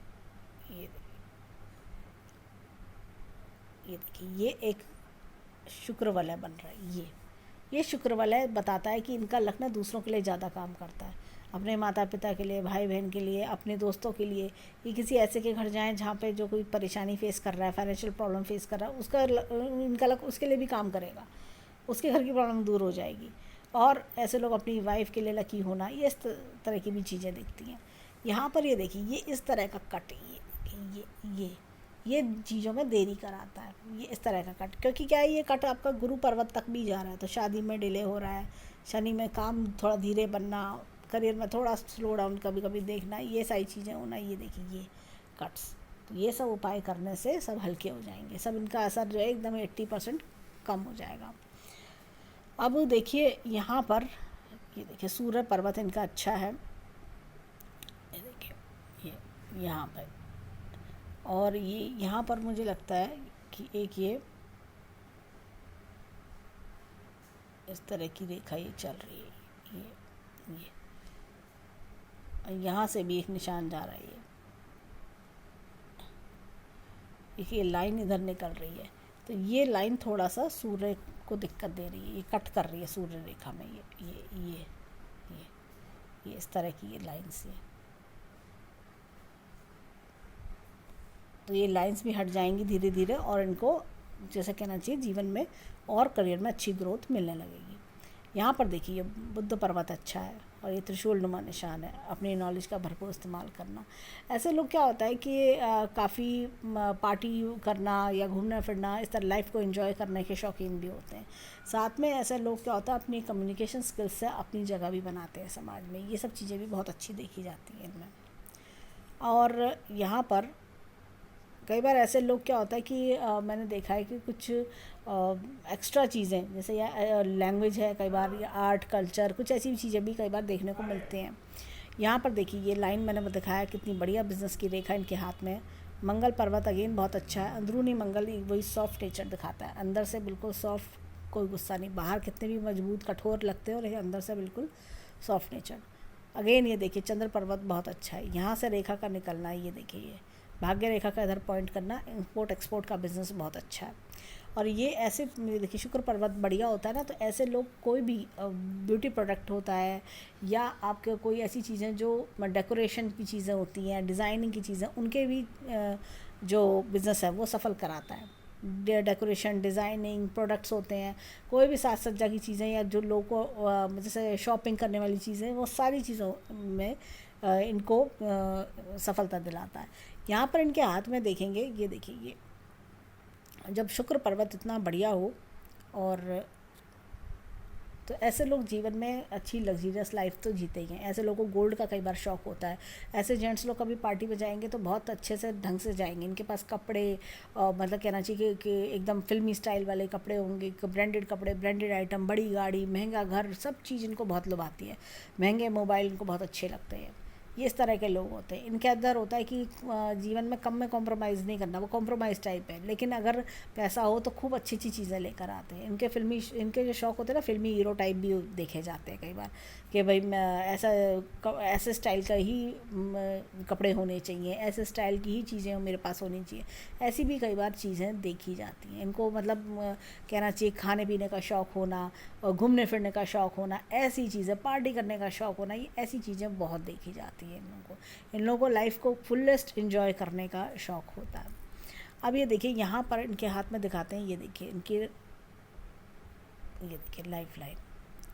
ये देखिए, ये एक शुक्र वलय बन रहा है। ये शुक्र वलय बताता है कि इनका लक ना दूसरों के लिए ज़्यादा काम करता है, अपने माता पिता के लिए, भाई बहन के लिए, अपने दोस्तों के लिए। ये किसी ऐसे के घर जाएं जहाँ पे जो कोई परेशानी फेस कर रहा है, फाइनेंशियल प्रॉब्लम फेस कर रहा है, इनका लक उसके लिए भी काम करेगा, उसके घर की प्रॉब्लम दूर हो जाएगी। और ऐसे लोग अपनी वाइफ के लिए लकी होना, ये इस तरह की भी चीज़ें दिखती हैं। यहाँ पर ये देखिए, ये इस तरह का कट, ये चीज़ों में देरी कराता है, ये इस तरह का कट। क्योंकि क्या है, ये कट आपका गुरु पर्वत तक भी जा रहा है, तो शादी में डिले हो रहा है, शनि में काम थोड़ा धीरे बनना, करियर में थोड़ा स्लो डाउन कभी कभी देखना, ये सारी चीज़ें होना। ये देखिए, ये कट्स, तो ये सब उपाय करने से सब हल्के हो जाएंगे, सब इनका असर जो है एकदम 80% कम हो जाएगा। अब देखिए, यहाँ पर ये देखिए, सूर्य पर्वत इनका अच्छा है, ये देखिए, ये यहाँ पर। और ये यहाँ पर मुझे लगता है कि एक ये इस तरह की रेखा ये चल रही है, ये यहाँ से भी एक निशान जा रहा है, देखिए लाइन इधर निकल रही है, तो ये लाइन थोड़ा सा सूर्य को दिक्कत दे रही है, ये कट कर रही है सूर्य रेखा में, ये इस तरह की ये लाइन्स है। तो ये लाइंस भी हट जाएंगी धीरे धीरे और इनको जैसे कहना चाहिए जीवन में और करियर में अच्छी ग्रोथ मिलने लगेगी। यहाँ पर देखिए ये बुद्ध पर्वत अच्छा है और ये त्रिशूल नुमा निशान है, अपनी नॉलेज का भरपूर इस्तेमाल करना। ऐसे लोग क्या होता है कि काफ़ी पार्टी करना या घूमना फिरना इस तरह लाइफ को एंजॉय करने के शौकीन भी होते हैं। साथ में ऐसे लोग क्या होता है अपनी कम्युनिकेशन स्किल्स से अपनी जगह भी बनाते हैं समाज में, ये सब चीज़ें भी बहुत अच्छी देखी जाती हैं इनमें। और यहाँ पर कई बार ऐसे लोग क्या होता है कि मैंने देखा है कि कुछ एक्स्ट्रा चीज़ें जैसे या लैंग्वेज है कई बार, या आर्ट कल्चर, कुछ ऐसी चीज़ें भी कई बार देखने को मिलती हैं। यहाँ पर देखिए ये लाइन मैंने दिखाया कितनी बढ़िया बिजनेस की रेखा इनके हाथ में। मंगल पर्वत अगेन बहुत अच्छा है, अंदरूनी मंगल वही सॉफ्ट नेचर दिखाता है, अंदर से बिल्कुल सॉफ्ट, कोई गुस्सा नहीं, बाहर कितने भी मजबूत कठोर लगते हो लेकिन अंदर से बिल्कुल सॉफ्ट नेचर। अगेन ये देखिए चंद्र पर्वत बहुत अच्छा है, यहाँ से रेखा का निकलना है, ये देखिए ये भाग्य रेखा का इधर पॉइंट करना, इंपोर्ट एक्सपोर्ट का बिजनेस बहुत अच्छा है। और ये ऐसे देखिए शुक्र पर्वत बढ़िया होता है ना, तो ऐसे लोग कोई भी ब्यूटी प्रोडक्ट होता है या आपके कोई ऐसी चीज़ें जो डेकोरेशन की चीज़ें होती हैं, डिज़ाइनिंग की चीज़ें, उनके भी जो बिज़नेस है वो सफल कराता है। डेकोरेशन डिज़ाइनिंग प्रोडक्ट्स होते हैं, कोई भी साज सज्जा की चीज़ें या जो लोगों को जैसे शॉपिंग करने वाली चीज़ें, वो सारी चीज़ों में इनको सफलता दिलाता है। यहाँ पर इनके हाथ में देखेंगे, ये देखिए ये जब शुक्र पर्वत इतना बढ़िया हो, और तो ऐसे लोग जीवन में अच्छी लग्जरियस लाइफ तो जीते ही हैं। ऐसे लोगों को गोल्ड का कई बार शौक होता है। ऐसे जेंट्स लोग कभी पार्टी में जाएंगे तो बहुत अच्छे से ढंग से जाएंगे, इनके पास कपड़े मतलब कहना चाहिए कि एकदम फिल्मी स्टाइल वाले कपड़े होंगे, ब्रांडेड कपड़े, ब्रांडेड आइटम, बड़ी गाड़ी, महंगा घर, सब चीज़ इनको बहुत लुभाती है। महंगे मोबाइल इनको बहुत अच्छे लगते हैं। ये इस तरह के लोग होते हैं। इनके अंदर होता है कि जीवन में कम में कॉम्प्रोमाइज़ नहीं करना, वो कॉम्प्रोमाइज़ टाइप है, लेकिन अगर पैसा हो तो खूब अच्छी अच्छी चीज़ें लेकर आते हैं। इनके जो शौक़ होते हैं ना, फिल्मी हीरो टाइप भी देखे जाते हैं कई बार कि भाई ऐसे स्टाइल का ही कपड़े होने चाहिए, ऐसे स्टाइल की ही चीज़ें मेरे पास होनी चाहिए। ऐसी भी कई बार चीज़ें देखी जाती हैं। इनको मतलब कहना चाहिए खाने पीने का शौक़ होना और घूमने फिरने का शौक़ होना, ऐसी चीज़ें, पार्टी करने का शौक़ होना, ये ऐसी चीज़ें बहुत देखी जाती हैं इन लोगों को लाइफ को फुलेस्ट इंजॉय करने का शौक़ होता है। अब ये देखिए यहाँ पर इनके हाथ में दिखाते हैं, ये देखिए लाइफ लाइन,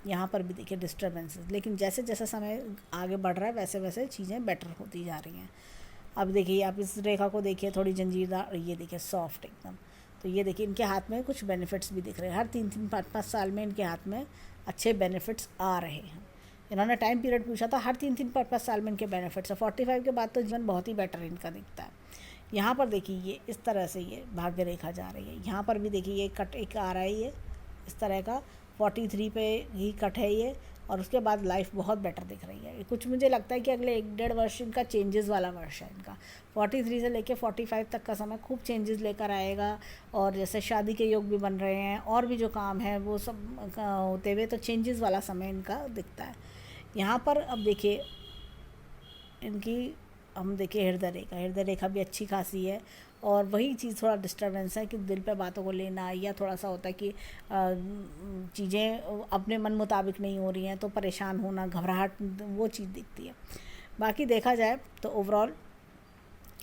यहाँ पर भी देखिए डिस्टर्बेंसेस, लेकिन जैसे जैसे समय आगे बढ़ रहा है वैसे वैसे चीज़ें बेटर होती जा रही हैं। अब देखिए आप इस रेखा को देखिए थोड़ी जंजीरदार, ये देखिए सॉफ्ट एकदम। तो ये देखिए इनके हाथ में कुछ बेनिफिट्स भी दिख रहे हैं, हर 3-5 साल में इनके हाथ में अच्छे बेनिफिट्स आ रहे हैं। इन्होंने टाइम पीरियड पूछा था, हर 3-5 साल में इनके बेनिफिट्स है। 45 के बाद तो जीवन बहुत ही बेटर इनका दिखता है। यहाँ पर देखिए ये इस तरह से ये भाग्य रेखा जा रही है। यहाँ पर भी देखिए ये कट एक आ रहा है, ये इस तरह का 43 पे ही कट है ये, और उसके बाद लाइफ बहुत बेटर दिख रही है। कुछ मुझे लगता है कि अगले 1-1.5 वर्ष इनका चेंजेस वाला वर्ष है इनका। 43 से लेके 45 तक का समय खूब चेंजेस लेकर आएगा, और जैसे शादी के योग भी बन रहे हैं और भी जो काम है वो सब होते हुए, तो चेंजेस वाला समय इनका दिखता है। यहाँ पर अब देखिए इनकी हम देखिए हृदय रेखा भी अच्छी खासी है, और वही चीज़ थोड़ा डिस्टर्बेंस है कि दिल पे बातों को लेना, या थोड़ा सा होता है कि चीज़ें अपने मन मुताबिक नहीं हो रही हैं तो परेशान होना, घबराहट, वो चीज़ दिखती है। बाकी देखा जाए तो ओवरऑल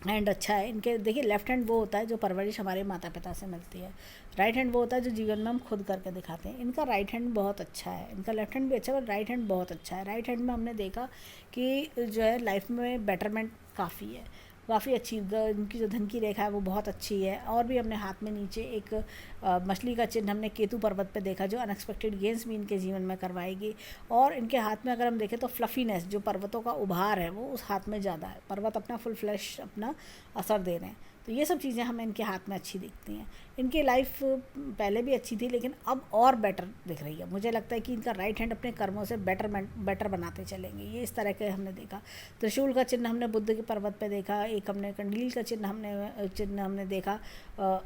हैंड अच्छा है इनके। देखिए लेफ़्ट हैंड वो होता है जो परवरिश हमारे माता पिता से मिलती है, राइट हैंड वो होता है जो जीवन में हम खुद करके दिखाते हैं। इनका राइट हैंड बहुत अच्छा है, इनका लेफ़्ट हैंड भी अच्छा है पर राइट हैंड बहुत अच्छा है। राइट हैंड में हमने देखा कि जो है लाइफ में बेटरमेंट काफ़ी है, काफ़ी अच्छी इनकी जो धन की रेखा है वो बहुत अच्छी है। और भी हमने हाथ में नीचे एक मछली का चिन्ह हमने केतु पर्वत पे देखा, जो अनएक्सपेक्टेड गेंस भी इनके जीवन में करवाएगी। और इनके हाथ में अगर हम देखें तो फ्लफीनेस, जो पर्वतों का उभार है, वो उस हाथ में ज़्यादा है। पर्वत अपना फुल फ्लैश अपना असर दे रहे हैं, तो ये सब चीज़ें हमें इनके हाथ में अच्छी दिखती हैं। इनकी लाइफ पहले भी अच्छी थी लेकिन अब और बेटर दिख रही है। मुझे लगता है कि इनका राइट हैंड अपने कर्मों से बेटर बनाते चलेंगे। ये इस तरह के हमने देखा। त्रिशूल का चिन्ह हमने बुद्ध के पर्वत पे देखा, एक हमने कंडील का चिन्ह हमने देखा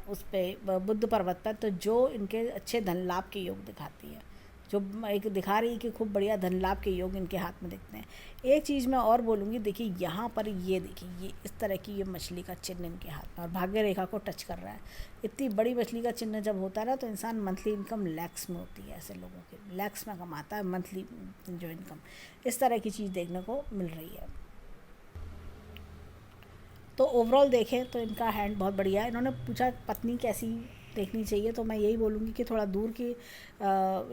उस पर बुद्ध पर्वत पर, तो जो इनके अच्छे धन लाभ के योग दिखाती है। जो एक दिखा रही है कि खूब बढ़िया धन लाभ के योग इनके हाथ में दिखते हैं। एक चीज़ मैं और बोलूँगी, देखिए यहाँ पर ये देखिए ये इस तरह की ये मछली का चिन्ह इनके हाथ में और भाग्य रेखा को टच कर रहा है। इतनी बड़ी मछली का चिन्ह जब होता है ना, तो इंसान मंथली इनकम लैक्स में होती है, ऐसे लोगों के लैक्स में कमाता है मंथली जो इनकम, इस तरह की चीज़ देखने को मिल रही है। तो ओवरऑल देखें तो इनका हैंड बहुत बढ़िया है। इन्होंने पूछा पत्नी कैसी देखनी चाहिए, तो मैं यही बोलूँगी कि थोड़ा दूर की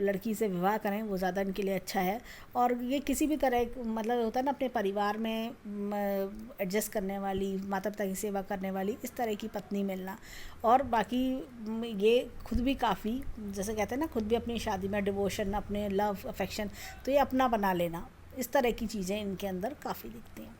लड़की से विवाह करें, वो ज़्यादा इनके लिए अच्छा है। और ये किसी भी तरह मतलब होता है ना, अपने परिवार में एडजस्ट करने वाली, माता पिता की सेवा करने वाली, इस तरह की पत्नी मिलना। और बाकी ये खुद भी काफ़ी, जैसे कहते हैं ना, खुद भी अपनी शादी में डिवोशन, अपने लव अफेक्शन, तो ये अपना बना लेना, इस तरह की चीज़ें इनके अंदर काफ़ी दिखती हैं।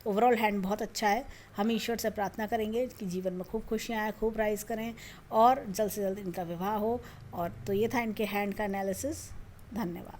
ओवरऑल हैंड बहुत अच्छा है। हम ईश्वर से प्रार्थना करेंगे कि जीवन में खूब खुशियाँ आए, खूब राइज करें और जल्द से जल्द इनका विवाह हो। और तो ये था इनके हैंड का एनालिसिस। धन्यवाद।